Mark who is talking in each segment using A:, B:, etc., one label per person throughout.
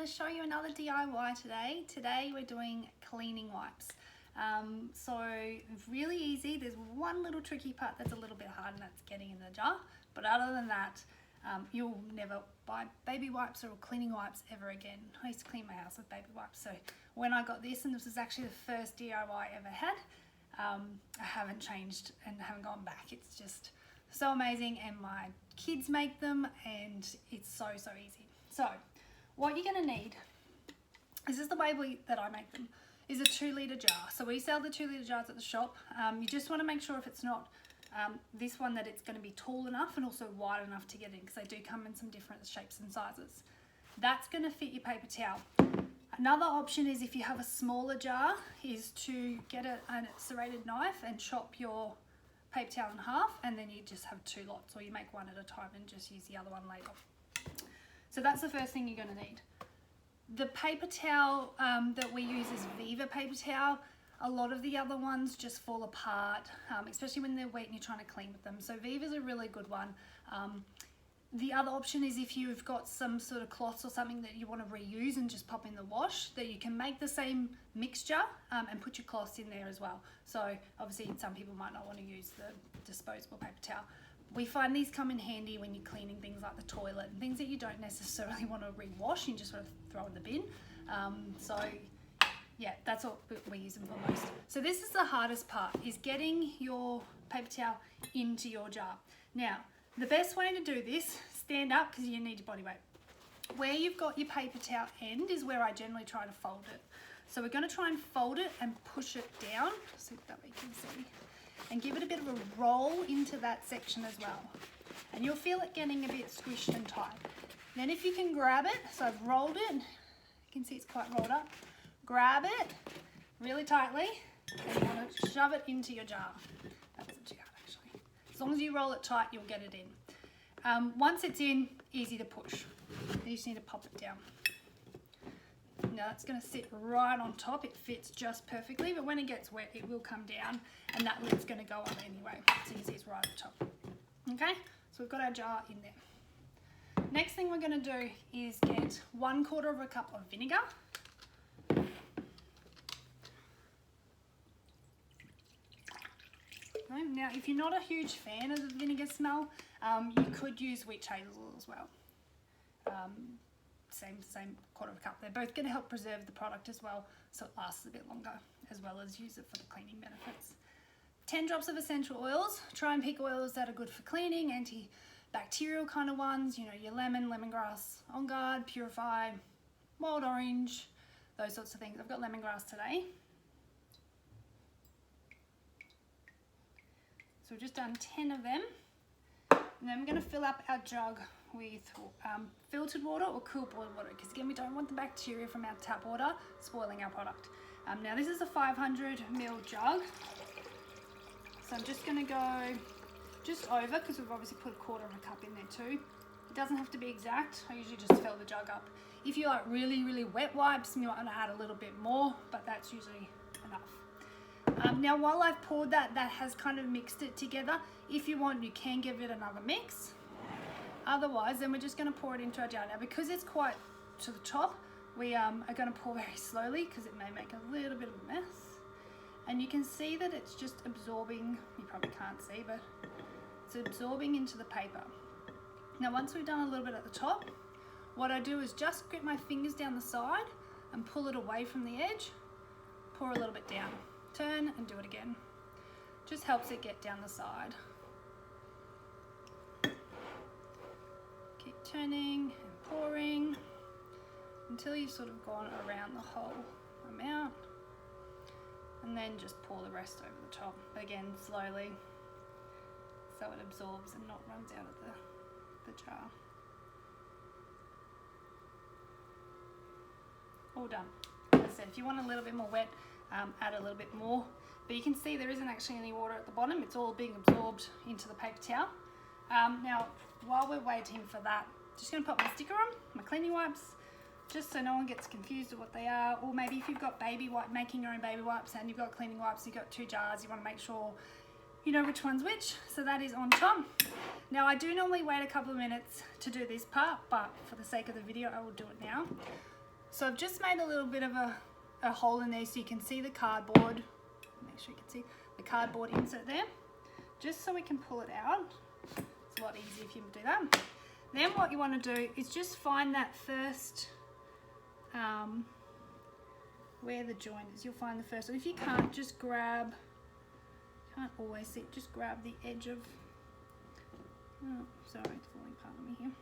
A: show you another DIY today. Today we're doing cleaning wipes. So really easy. There's one little tricky part that's a little bit hard, and that's getting in the jar. But other than that, you'll never buy baby wipes or cleaning wipes ever again. I used to clean my house with baby wipes. So when I got this, and this was actually the first DIY I ever had, I haven't changed and haven't gone back. It's just so amazing, and my kids make them, and it's so easy. So what you're going to need, this is the way that I make them, is a 2 litre jar. So we sell the 2 litre jars at the shop. You just want to make sure if it's not this one, that it's going to be tall enough and also wide enough to get in, because they do come in some different shapes and sizes. That's going to fit your paper towel. Another option is, if you have a smaller jar, is to get a serrated knife and chop your paper towel in half, and then you just have 2 lots, or you make one at a time and just use the other one later. So that's the first thing you're going to need. The paper towel that we use is Viva paper towel. A lot of the other ones just fall apart, especially when they're wet and you're trying to clean with them. So Viva's a really good one. The other option is, if you've got some sort of cloths or something that you want to reuse and just pop in the wash, that you can make the same mixture and put your cloths in there as well. So obviously some people might not want to use the disposable paper towel. We find these come in handy when you're cleaning things like the toilet and things that you don't necessarily want to rewash, you just sort of throw in the bin. So yeah, that's what we use them for most. So this is the hardest part, is getting your paper towel into your jar. Now, the best way to do this, stand up, because you need your body weight. Where you've got your paper towel end is where I generally try to fold it. So we're going to try and fold it and push it down, so that way you can see, and give it a bit of a roll into that section as well. And you'll feel it getting a bit squished and tight. Then if you can grab it, so I've rolled it, you can see it's quite rolled up. Grab it really tightly, and you want to shove it into your jar. That's not too hard, actually. As long as you roll it tight, you'll get it in. Once it's in, easy to push. You just need to pop it down. Now that's going to sit right on top. It fits just perfectly, but when it gets wet, it will come down, and that lid's going to go on anyway. So you can see it's right on top. Okay, so we've got our jar in there. Next thing we're going to do is get 1/4 cup of vinegar. Now, if you're not a huge fan of the vinegar smell, you could use witch hazel as well. Same 1/4 cup. They're both going to help preserve the product as well, so it lasts a bit longer, as well as use it for the cleaning benefits. 10 drops of essential oils. Try and pick oils that are good for cleaning, antibacterial kind of ones. You know, your lemon, lemongrass, On Guard, Purify, wild orange, those sorts of things. I've got lemongrass today. So we've just done 10 of them, and then we're going to fill up our jug with filtered water or cool boiled water, because again, we don't want the bacteria from our tap water spoiling our product. Now this is a 500 ml jug, so I'm just going to go just over, because we've obviously put 1/4 cup in there too. It doesn't have to be exact. I usually just fill the jug up. If you like really wet wipes, you might want to add a little bit more, but that's usually enough. Now while I've poured that has kind of mixed it together. If you want, you can give it another mix. Otherwise, then we're just going to pour it into our jar. Now, because it's quite to the top, we are going to pour very slowly, because it may make a little bit of a mess. And you can see that it's just absorbing. You probably can't see, but it's absorbing into the paper. Now once we've done a little bit at the top, what I do is just grip my fingers down the side and pull it away from the edge, pour a little bit down. Turn and do it again. Just helps it get down the side. Keep turning and pouring until you've sort of gone around the whole amount, and then just pour the rest over the top. Again, slowly, so it absorbs and not runs out of the jar. All done. As I said, if you want a little bit more wet, add a little bit more, but you can see there isn't actually any water at the bottom. It's all being absorbed into the paper towel. Now while we're waiting for that, just going to put my sticker on, my cleaning wipes, just so no one gets confused with what they are. Or maybe if you've got making your own baby wipes, and you've got cleaning wipes, you've got 2 jars, you want to make sure you know which one's which. So that is on top. Now I do normally wait a couple of minutes to do this part, but for the sake of the video I will do it now. So I've just made a little bit of a hole in there so you can see the cardboard. Make sure you can see the cardboard insert there, just so we can pull it out. It's a lot easier if you do that. Then what you want to do is just find that first, where the joint is. You'll find the first one. If you can't, just grab, can't always see, just grab the edge of, oh, sorry, it's falling apart on me here.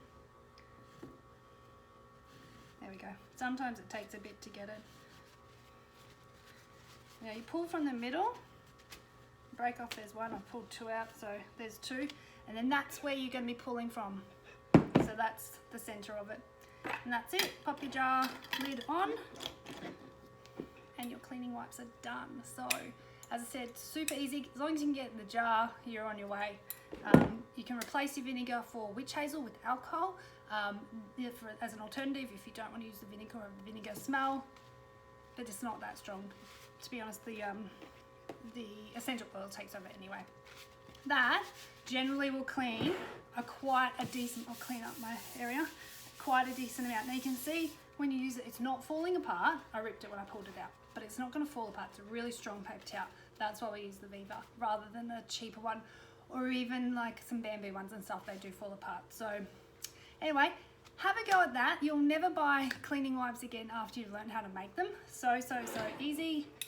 A: There we go. Sometimes it takes a bit to get it. Now you pull from the middle, break off, there's one, I've pulled two out, so there's two, and then that's where you're going to be pulling from. So that's the center of it. And that's it. Pop your jar lid on and your cleaning wipes are done. So as I said, super easy. As long as you can get in the jar, you're on your way. You can replace your vinegar for witch hazel with alcohol as an alternative if you don't want to use the vinegar or the vinegar smell, but it's not that strong. To be honest, the essential oil takes over anyway. That generally will clean quite a decent, I'll clean up my area, quite a decent amount. Now you can see when you use it, it's not falling apart. I ripped it when I pulled it out, but it's not going to fall apart. It's a really strong paper towel. That's why we use the Viva rather than a cheaper one, or even like some bamboo ones and stuff. They do fall apart. So anyway, have a go at that. You'll never buy cleaning wipes again after you've learned how to make them. So easy.